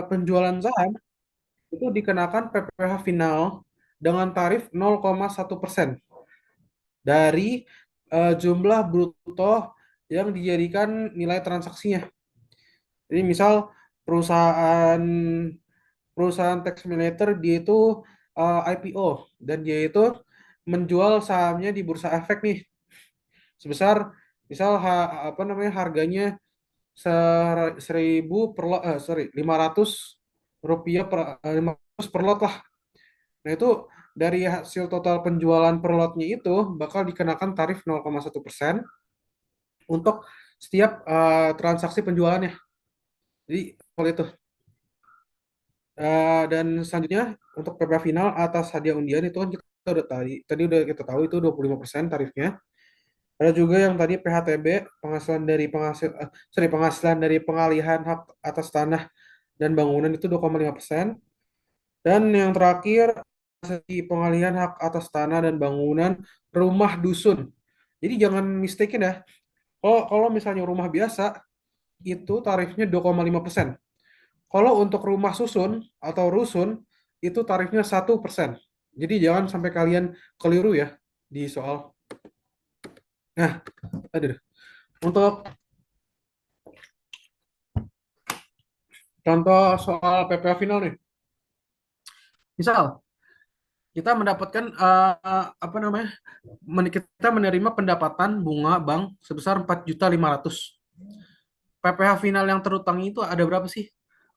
penjualan saham itu dikenakan PPh final dengan tarif 0,1% dari jumlah bruto yang dijadikan nilai transaksinya. Jadi misal perusahaan perusahaan tax simulator dia itu IPO dan dia itu menjual sahamnya di bursa efek nih sebesar misal apa namanya harganya 1000 per lot, sorry 500 rupiah 500 per lot lah. Nah itu dari hasil total penjualan per lotnya itu bakal dikenakan tarif 0,1% untuk setiap transaksi penjualannya. Jadi kalau itu. Dan selanjutnya untuk PPh final atas hadiah undian itu kan kita udah tadi udah kita tahu itu 25% tarifnya. Ada juga yang tadi PHTB penghasilan dari pengalihan hak atas tanah dan bangunan itu 2,5%. Dan yang terakhir di pengalihan hak atas tanah dan bangunan rumah dusun. Jadi jangan mistaken ya. Kalau misalnya rumah biasa itu tarifnya 2,5%. Kalau untuk rumah susun atau rusun itu tarifnya 1%. Jadi jangan sampai kalian keliru ya di soal. Nah, aduh. Untuk contoh soal PPh final nih. Misal kita mendapatkan apa namanya? Kita menerima pendapatan bunga bank sebesar 4.500.000. PPh final yang terutang itu ada berapa sih?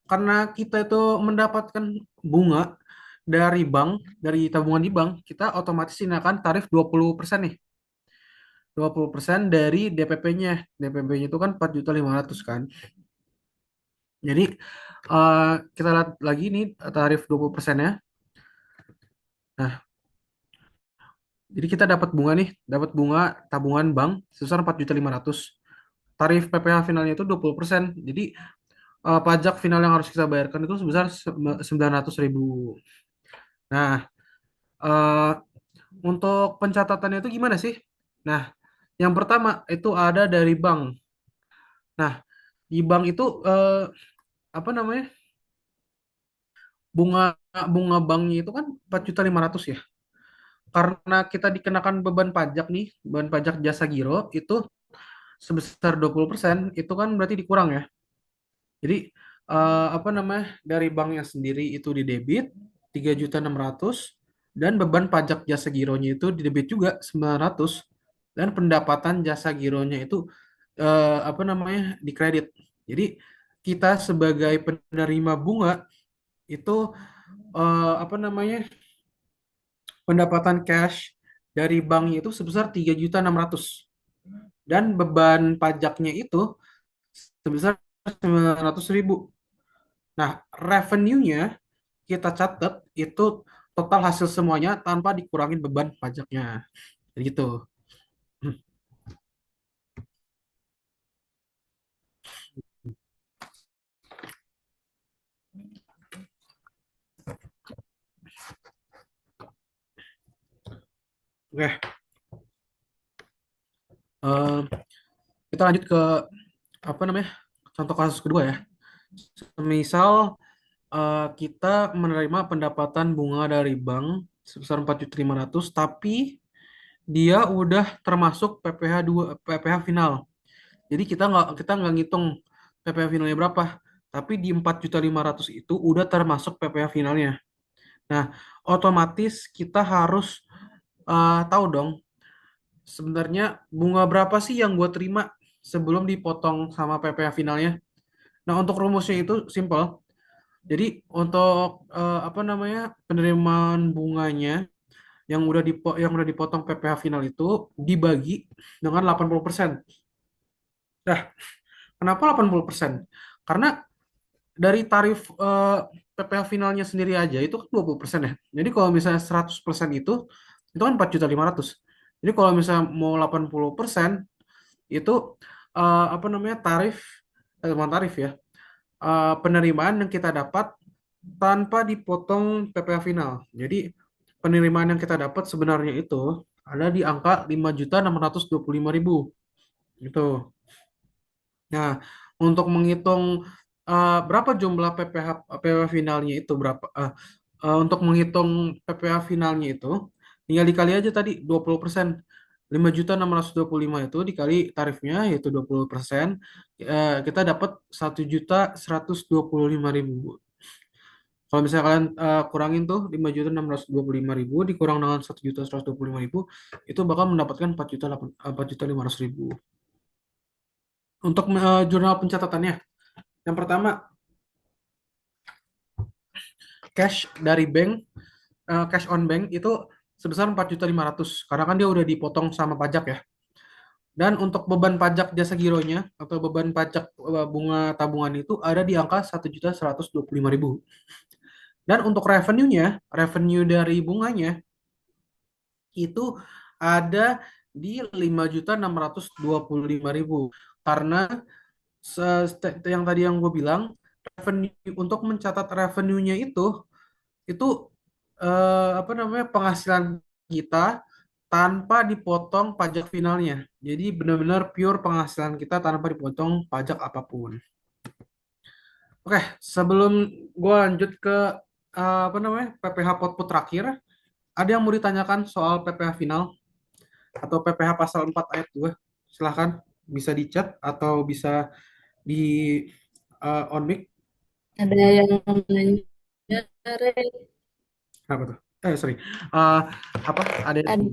Karena kita itu mendapatkan bunga dari bank, dari tabungan di bank, kita otomatis dikenakan tarif 20% nih. 20% dari DPP-nya. DPP-nya itu kan 4.500.000 kan. Jadi eh, kita lihat lagi nih tarif 20% ya. Nah, jadi kita dapat bunga nih, dapat bunga tabungan bank sebesar 4.500.000. Tarif PPh finalnya itu 20%. Jadi pajak final yang harus kita bayarkan itu sebesar 900.000. Nah, eh, untuk pencatatannya itu gimana sih? Nah, yang pertama itu ada dari bank. Nah, di bank itu apa namanya? Bunga bunga banknya itu kan 4.500.000 ya. Karena kita dikenakan beban pajak nih, beban pajak jasa giro itu sebesar 20%, itu kan berarti dikurang ya. Jadi apa namanya? Dari banknya sendiri itu di debit 3.600.000 dan beban pajak jasa gironya itu di debit juga 900 dan pendapatan jasa gironya itu apa namanya? Dikredit. Jadi kita sebagai penerima bunga itu apa namanya? Pendapatan cash dari bank itu sebesar 3.600.000 dan beban pajaknya itu sebesar 900.000. Nah, revenue-nya kita catat itu total hasil semuanya tanpa dikurangin beban pajaknya. Jadi gitu. Hmm. Oke, eh, kita lanjut ke apa namanya? Contoh kasus kedua ya. Misal kita menerima pendapatan bunga dari bank sebesar 4.500.000 tapi dia udah termasuk PPh 2 PPh final. Jadi kita nggak ngitung PPh finalnya berapa, tapi di 4.500.000 itu udah termasuk PPh finalnya. Nah, otomatis kita harus tahu dong sebenarnya bunga berapa sih yang gue terima sebelum dipotong sama PPh finalnya. Nah, untuk rumusnya itu simple. Jadi untuk apa namanya penerimaan bunganya yang udah dipotong PPh final itu dibagi dengan 80%. Nah, kenapa 80%? Karena dari tarif PPh finalnya sendiri aja itu kan 20% ya. Jadi kalau misalnya 100% itu kan 4.500.000. Jadi kalau misalnya mau 80% itu apa namanya bukan tarif ya. Penerimaan yang kita dapat tanpa dipotong PPh final. Jadi penerimaan yang kita dapat sebenarnya itu ada di angka 5.625.000 gitu. Nah, untuk menghitung berapa jumlah PPH finalnya itu berapa? Untuk menghitung PPH finalnya itu tinggal dikali aja tadi 20%. 5.625 itu dikali tarifnya yaitu 20%, kita dapat 1.125.000. Kalau misalnya kalian kurangin tuh 5.625.000 dikurang dengan 1.125.000 itu bakal mendapatkan 4.500.000. Untuk jurnal pencatatannya, yang pertama cash dari bank, cash on bank itu sebesar 4.500.000 karena kan dia udah dipotong sama pajak ya. Dan untuk beban pajak jasa gironya atau beban pajak bunga tabungan itu ada di angka 1.125.000. Dan untuk revenue dari bunganya itu ada di 5.625.000. Karena yang tadi yang gue bilang, revenue untuk mencatat revenue-nya itu apa namanya penghasilan kita tanpa dipotong pajak finalnya. Jadi benar-benar pure penghasilan kita tanpa dipotong pajak apapun. Oke, sebelum gue lanjut ke apa namanya PPh Potput terakhir, ada yang mau ditanyakan soal PPh final atau PPh pasal 4 ayat 2? Silahkan, bisa di chat atau bisa di on mic. Ada yang nanya, Re. Apa tuh? Sorry. Eh, apa? Ada yang Ada,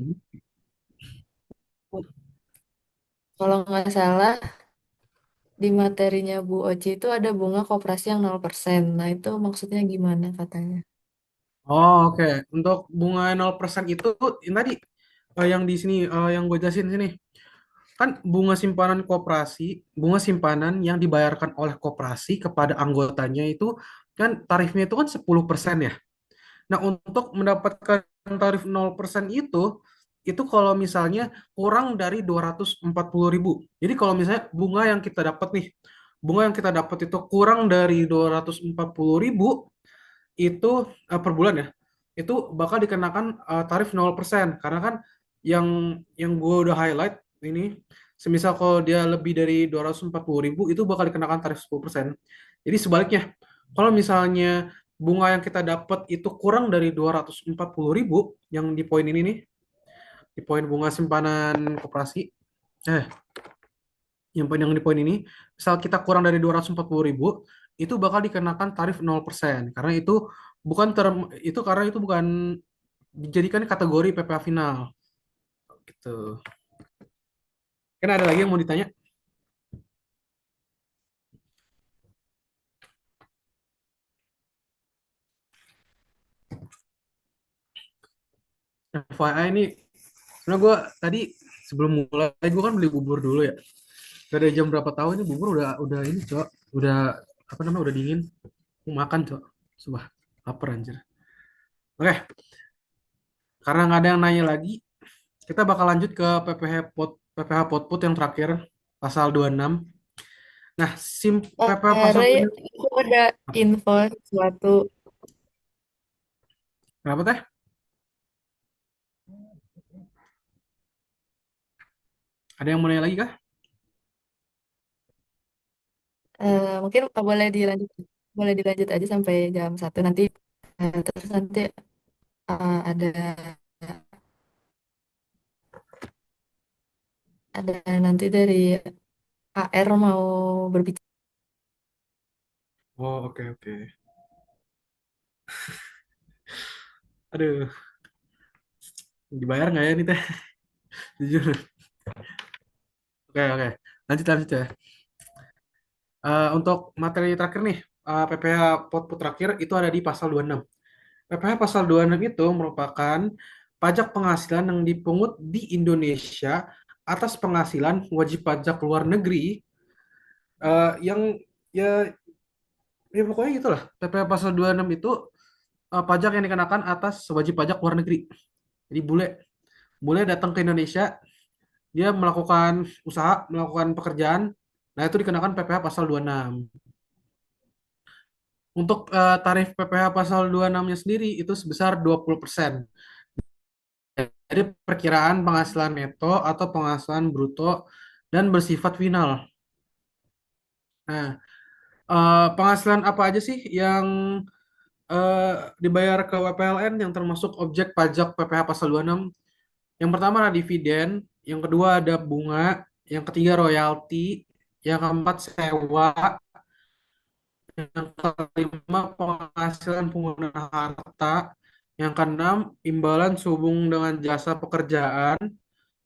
kalau nggak salah di materinya Bu Oci itu ada bunga koperasi yang 0%. Nah, itu maksudnya gimana katanya? Oh, oke. Untuk bunga 0% itu yang tadi yang di sini yang gue jelasin sini. Kan bunga simpanan yang dibayarkan oleh koperasi kepada anggotanya itu kan tarifnya itu kan 10% ya. Nah, untuk mendapatkan tarif 0% itu kalau misalnya kurang dari 240.000. Jadi kalau misalnya bunga yang kita dapat itu kurang dari 240.000 itu per bulan ya, itu bakal dikenakan tarif 0% karena kan yang gue udah highlight ini, semisal kalau dia lebih dari 240.000 itu bakal dikenakan tarif 10%. Jadi sebaliknya, kalau misalnya bunga yang kita dapat itu kurang dari 240.000 yang di poin ini nih, di poin bunga simpanan koperasi, eh yang di poin ini, misal kita kurang dari 240.000 itu bakal dikenakan tarif 0% karena itu bukan dijadikan kategori PPh final gitu. Kan ada lagi yang mau ditanya? FYI ini sebenarnya gue tadi sebelum mulai gue kan beli bubur dulu ya. Gak ada jam berapa tahu ini bubur udah ini cok, udah apa namanya udah dingin. Mau makan cok, sumpah lapar anjir. Oke, karena nggak ada yang nanya lagi, kita bakal lanjut ke PPh Potput yang terakhir pasal 26. Nah, PPh pasal Re, 26 aku ada info sesuatu. kenapa teh? Ada yang mau nanya lagi kah? Mungkin boleh dilanjut aja sampai jam 1 nanti. Terus nanti ada nanti dari AR mau berbicara. Oh, oke oke. Aduh, dibayar nggak ya ini teh? Jujur. Oke oke. Lanjut lanjut ya. Untuk materi terakhir nih, PPh Potput terakhir itu ada di pasal 26. PPh pasal 26 itu merupakan pajak penghasilan yang dipungut di Indonesia atas penghasilan wajib pajak luar negeri yang ya ya pokoknya gitulah. PPh pasal 26 itu pajak yang dikenakan atas wajib pajak luar negeri. Jadi bule bule datang ke Indonesia, dia melakukan usaha, melakukan pekerjaan, nah itu dikenakan PPh pasal 26. Untuk tarif PPh pasal 26-nya sendiri itu sebesar 20%. Jadi perkiraan penghasilan neto atau penghasilan bruto dan bersifat final. Nah, Penghasilan apa aja sih yang eh, dibayar ke WPLN yang termasuk objek pajak PPh pasal 26? Yang pertama ada dividen, yang kedua ada bunga, yang ketiga royalti, yang keempat sewa, yang kelima penghasilan pengguna harta, yang keenam imbalan sehubung dengan jasa pekerjaan,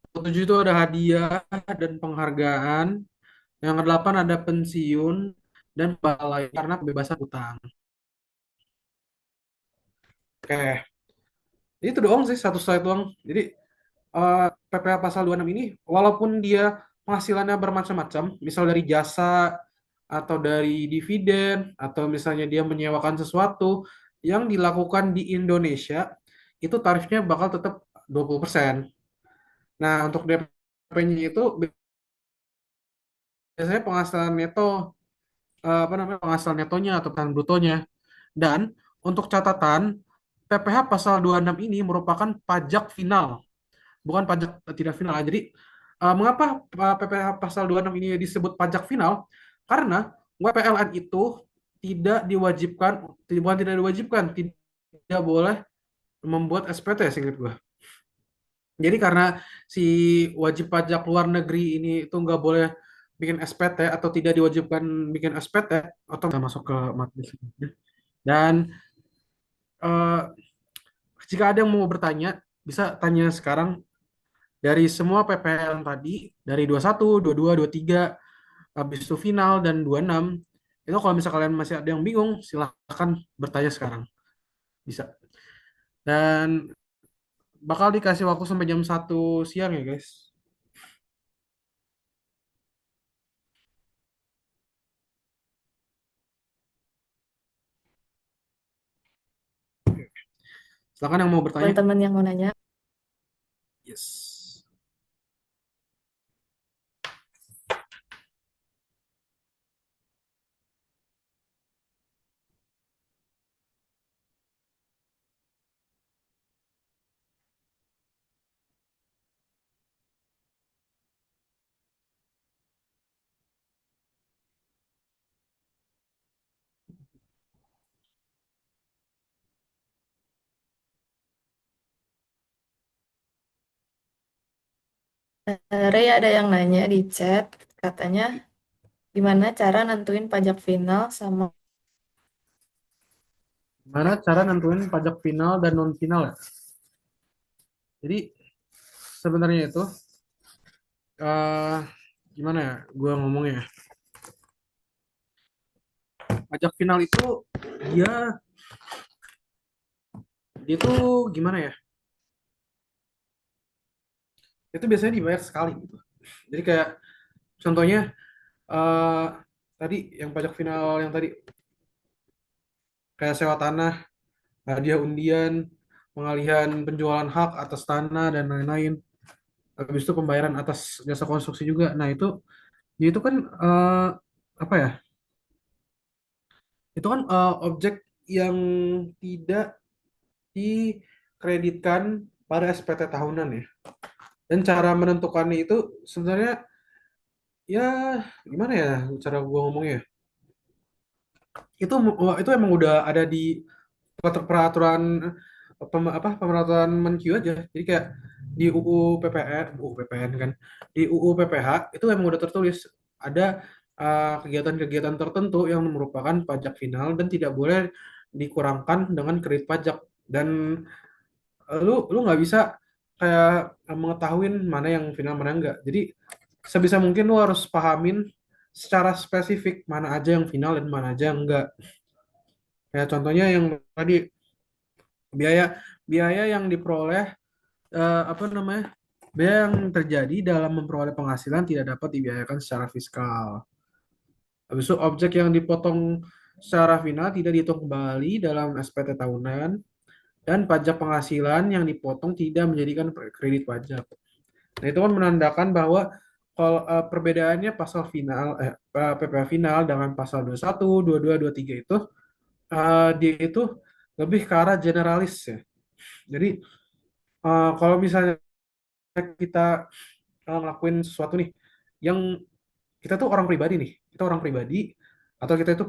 ketujuh itu ada hadiah dan penghargaan, yang kedelapan ada pensiun dan balai karena kebebasan utang. Oke, itu doang sih satu slide doang. Jadi PPh pasal 26 ini walaupun dia penghasilannya bermacam-macam, misal dari jasa atau dari dividen atau misalnya dia menyewakan sesuatu yang dilakukan di Indonesia, itu tarifnya bakal tetap 20%. Nah, untuk DP-nya itu biasanya penghasilan neto, apa namanya, penghasilan netonya atau penghasilan brutonya. Dan untuk catatan, PPh pasal 26 ini merupakan pajak final, bukan pajak tidak final. Jadi mengapa PPh pasal 26 ini disebut pajak final? Karena WPLN itu tidak diwajibkan, bukan tidak diwajibkan, tidak boleh membuat SPT seingat gua. Jadi karena si wajib pajak luar negeri ini itu nggak boleh bikin SPT atau tidak diwajibkan bikin SPT, atau nggak masuk ke materi. Dan eh, jika ada yang mau bertanya, bisa tanya sekarang. Dari semua PPL tadi, dari 21, 22, 23, habis itu final, dan 26, itu kalau misalnya kalian masih ada yang bingung, silahkan bertanya sekarang. Bisa. Dan bakal dikasih waktu sampai jam 1 siang ya guys. Silahkan yang mau bertanya. Teman-teman yang mau nanya. Yes. Ray ada yang nanya di chat, katanya gimana cara nentuin pajak final sama Gimana cara nentuin pajak final dan non final ya? Jadi sebenarnya itu eh gimana ya? Gua ngomongnya. Pajak final itu dia dia tuh gimana ya? Itu biasanya dibayar sekali gitu. Jadi kayak contohnya eh tadi yang pajak final yang tadi kayak sewa tanah, hadiah undian, pengalihan penjualan hak atas tanah dan lain-lain. Habis itu pembayaran atas jasa konstruksi juga. Nah, itu kan apa ya? Itu kan objek yang tidak dikreditkan pada SPT tahunan ya. Dan cara menentukannya itu sebenarnya ya gimana ya cara gua ngomongnya? Itu emang udah ada di peraturan pemerataan Menkyu aja. Jadi kayak di UU PPN kan, di UU PPH itu emang udah tertulis ada kegiatan-kegiatan tertentu yang merupakan pajak final dan tidak boleh dikurangkan dengan kredit pajak. Dan lu nggak bisa kayak mengetahui mana yang final mana enggak. Jadi sebisa mungkin lu harus pahamin secara spesifik mana aja yang final dan mana aja yang enggak. Kayak contohnya yang tadi biaya biaya yang diperoleh apa namanya, biaya yang terjadi dalam memperoleh penghasilan tidak dapat dibiayakan secara fiskal. Habis itu objek yang dipotong secara final tidak dihitung kembali dalam SPT tahunan, dan pajak penghasilan yang dipotong tidak menjadikan kredit pajak. Nah, itu kan menandakan bahwa kalau perbedaannya pasal final PPh final dengan pasal 21, 22, 23 itu dia itu lebih ke arah generalis ya. Jadi kalau misalnya kita ngelakuin sesuatu nih yang kita tuh orang pribadi nih, kita orang pribadi atau kita itu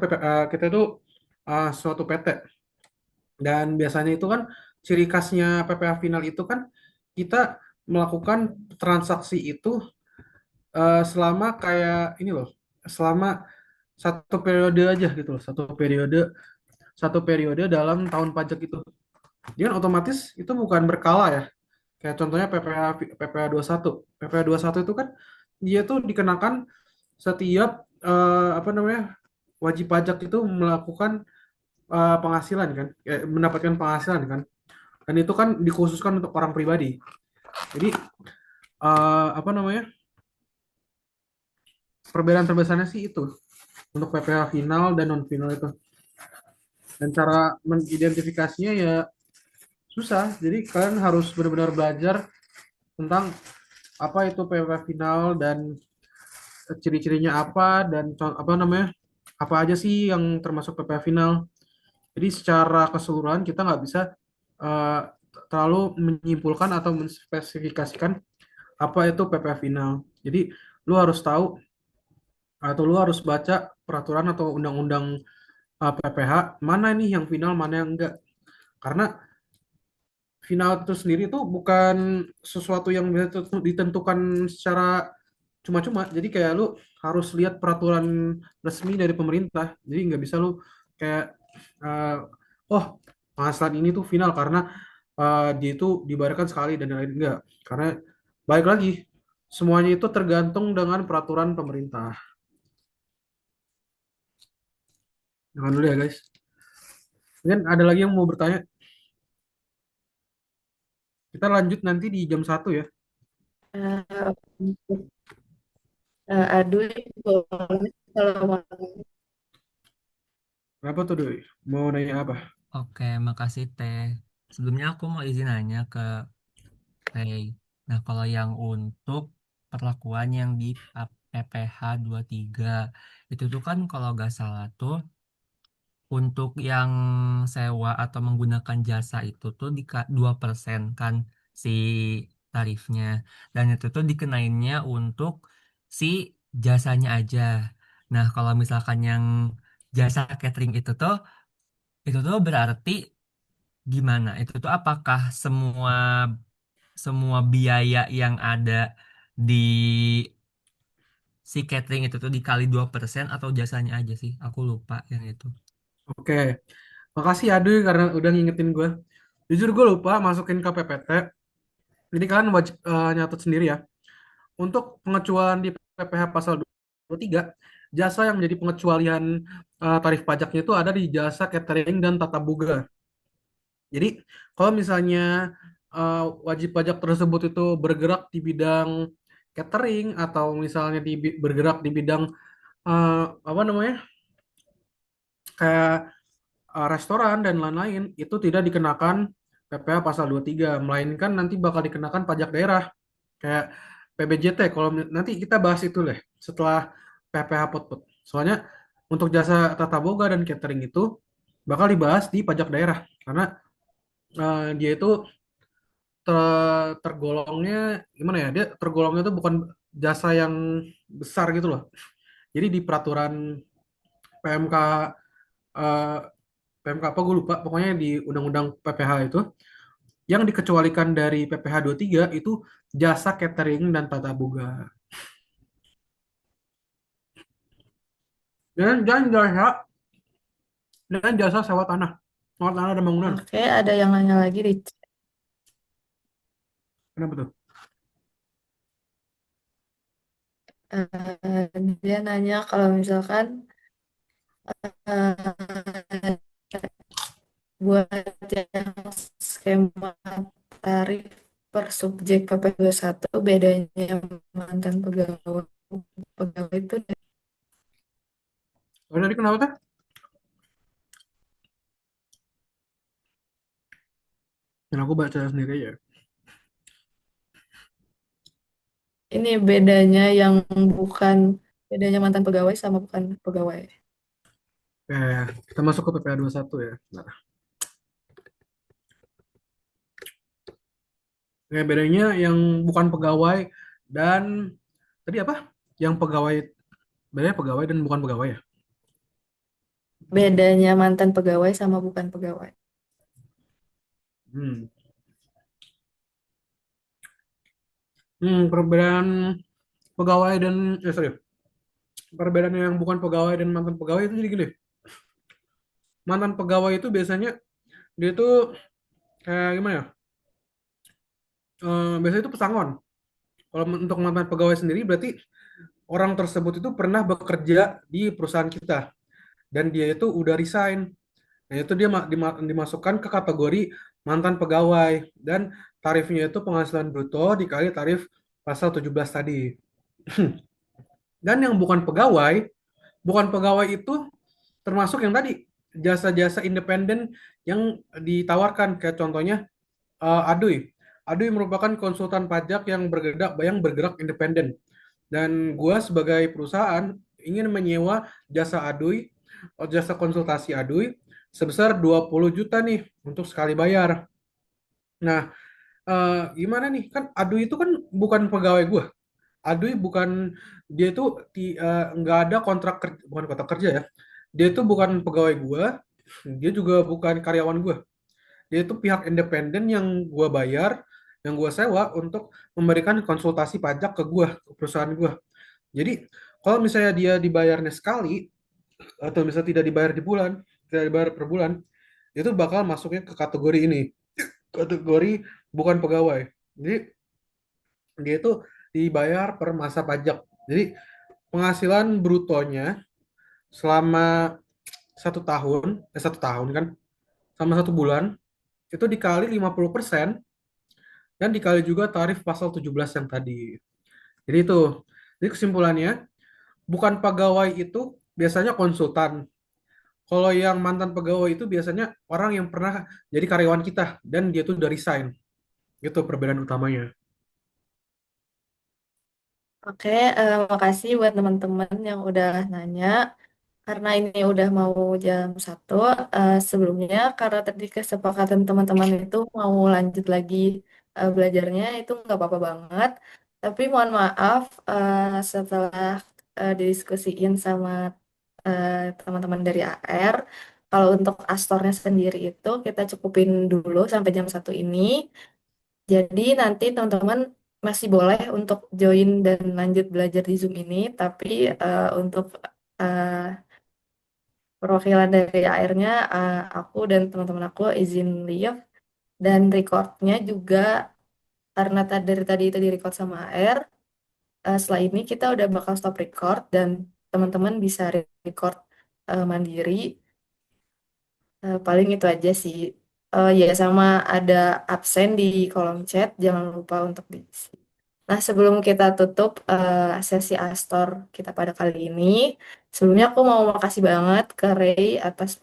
suatu PT. Dan biasanya itu kan ciri khasnya PPh final itu kan kita melakukan transaksi itu selama kayak ini loh, selama satu periode aja gitu loh, satu periode dalam tahun pajak itu. Dia kan otomatis itu bukan berkala ya. Kayak contohnya PPh 21. PPh satu itu kan dia tuh dikenakan setiap apa namanya? Wajib pajak itu melakukan penghasilan kan, mendapatkan penghasilan kan. Dan itu kan dikhususkan untuk orang pribadi. Jadi apa namanya? Perbedaan terbesarnya sih itu untuk PPh final dan non final itu. Dan cara mengidentifikasinya ya susah. Jadi kalian harus benar-benar belajar tentang apa itu PPh final dan ciri-cirinya apa dan apa namanya? Apa aja sih yang termasuk PPh final. Jadi secara keseluruhan kita nggak bisa uh, terlalu menyimpulkan atau menspesifikasikan apa itu PPh final. Jadi lu harus tahu atau lu harus baca peraturan atau undang-undang PPh mana nih yang final mana yang enggak. Karena final itu sendiri itu bukan sesuatu yang bisa ditentukan secara cuma-cuma. Jadi kayak lu harus lihat peraturan resmi dari pemerintah. Jadi nggak bisa lu kayak uh, oh penghasilan ini tuh final karena dia itu dibayarkan sekali dan lain-lain enggak. Karena baik lagi semuanya itu tergantung dengan peraturan pemerintah. Jangan dulu ya guys. Mungkin ada lagi yang mau bertanya. Kita lanjut nanti di jam 1 ya. Untuk aduh, boleh kalau mau. Kenapa tuh Doi? Mau nanya apa? Oke, makasih Teh. Sebelumnya aku mau izin nanya ke Teh. Nah, kalau yang untuk perlakuan yang di PPh 23 itu tuh kan kalau nggak salah tuh untuk yang sewa atau menggunakan jasa itu tuh di 2% kan si tarifnya. Dan itu tuh dikenainnya untuk si jasanya aja. Nah, kalau misalkan yang jasa catering itu tuh berarti gimana? Itu tuh apakah semua semua biaya yang ada di si catering itu tuh dikali 2% atau jasanya aja sih? Aku lupa yang itu. Oke, makasih ya Doi karena udah ngingetin gue. Jujur gue lupa masukin ke PPT. Jadi kalian wajib nyatet sendiri ya. Untuk pengecualian di PPh pasal 23, jasa yang menjadi pengecualian tarif pajaknya itu ada di jasa catering dan tata boga. Jadi kalau misalnya wajib pajak tersebut itu bergerak di bidang catering atau misalnya bergerak di bidang eh, apa namanya kayak restoran dan lain-lain itu tidak dikenakan PPh pasal 23, melainkan nanti bakal dikenakan pajak daerah kayak PBJT. Kalau nanti kita bahas itu deh setelah PPh Potpot. Soalnya untuk jasa tata boga dan catering itu bakal dibahas di pajak daerah karena dia itu tergolongnya gimana ya? Dia tergolongnya itu bukan jasa yang besar gitu loh. Jadi di peraturan PMK eh, PMK apa gue lupa, pokoknya di Undang-Undang PPh itu yang dikecualikan dari PPh 23 itu jasa catering dan tata boga. Dan jasa sewa tanah dan bangunan. Oke, ada yang nanya lagi di chat. Kenapa tuh? Dia nanya kalau misalkan eh, buat yang skema tarif per subjek pp satu bedanya mantan pegawai pegawai itu Oh, tadi kenapa tuh? Dan aku baca sendiri ya. ini bedanya yang bukan bedanya mantan pegawai sama bukan pegawai. Kita masuk ke PPh 21 ya. Nah, bedanya yang bukan pegawai dan tadi apa? Yang pegawai bedanya pegawai dan bukan pegawai ya. bedanya mantan pegawai sama bukan pegawai. Hmm. Perbedaan pegawai dan sorry, perbedaan yang bukan pegawai dan mantan pegawai itu jadi gini. Mantan pegawai itu biasanya dia tuh kayak gimana ya? Biasanya itu pesangon. Kalau untuk mantan pegawai sendiri berarti orang tersebut itu pernah bekerja di perusahaan kita dan dia itu udah resign. Nah, itu dia dimasukkan ke kategori mantan pegawai dan tarifnya itu penghasilan bruto dikali tarif pasal 17 tadi. Dan yang bukan pegawai itu termasuk yang tadi jasa-jasa independen yang ditawarkan kayak contohnya Aduy. Aduy merupakan konsultan pajak yang bergerak independen. Dan gua sebagai perusahaan ingin menyewa jasa Aduy, jasa konsultasi Aduy sebesar 20 juta nih untuk sekali bayar. Nah, gimana nih? Kan Aduy itu kan bukan pegawai gua. Aduy bukan dia itu nggak ada bukan kontrak kerja ya. Dia itu bukan pegawai gua, dia juga bukan karyawan gua. Dia itu pihak independen yang gua bayar, yang gua sewa untuk memberikan konsultasi pajak ke gua, ke perusahaan gua. Jadi kalau misalnya dia dibayarnya sekali atau misalnya tidak dibayar di bulan, tidak dibayar per bulan, itu bakal masuknya ke kategori ini, kategori bukan pegawai. Jadi dia itu dibayar per masa pajak. Jadi penghasilan brutonya selama 1 tahun, 1 tahun kan, sama 1 bulan itu dikali 50% dan dikali juga tarif pasal 17 yang tadi. Jadi itu. Jadi kesimpulannya, bukan pegawai itu biasanya konsultan. Kalau yang mantan pegawai itu biasanya orang yang pernah jadi karyawan kita dan dia tuh udah resign. Itu perbedaan utamanya. Oke, makasih buat teman-teman yang udah nanya. Karena ini udah mau jam 1, sebelumnya karena tadi kesepakatan teman-teman itu mau lanjut lagi belajarnya itu nggak apa-apa banget. Tapi mohon maaf setelah didiskusiin sama teman-teman dari AR, kalau untuk astornya sendiri itu kita cukupin dulu sampai jam 1 ini. Jadi nanti teman-teman masih boleh untuk join dan lanjut belajar di Zoom ini, tapi untuk eh, perwakilan dari AR-nya, aku dan teman-teman aku izin leave dan recordnya juga karena dari tadi itu di record sama AR. Setelah ini kita udah bakal stop record dan teman-teman bisa record mandiri. Paling itu aja sih. Ya sama ada absen di kolom chat, jangan lupa untuk diisi. Nah, sebelum kita tutup sesi Astor kita pada kali ini, sebelumnya aku mau makasih banget ke Ray atas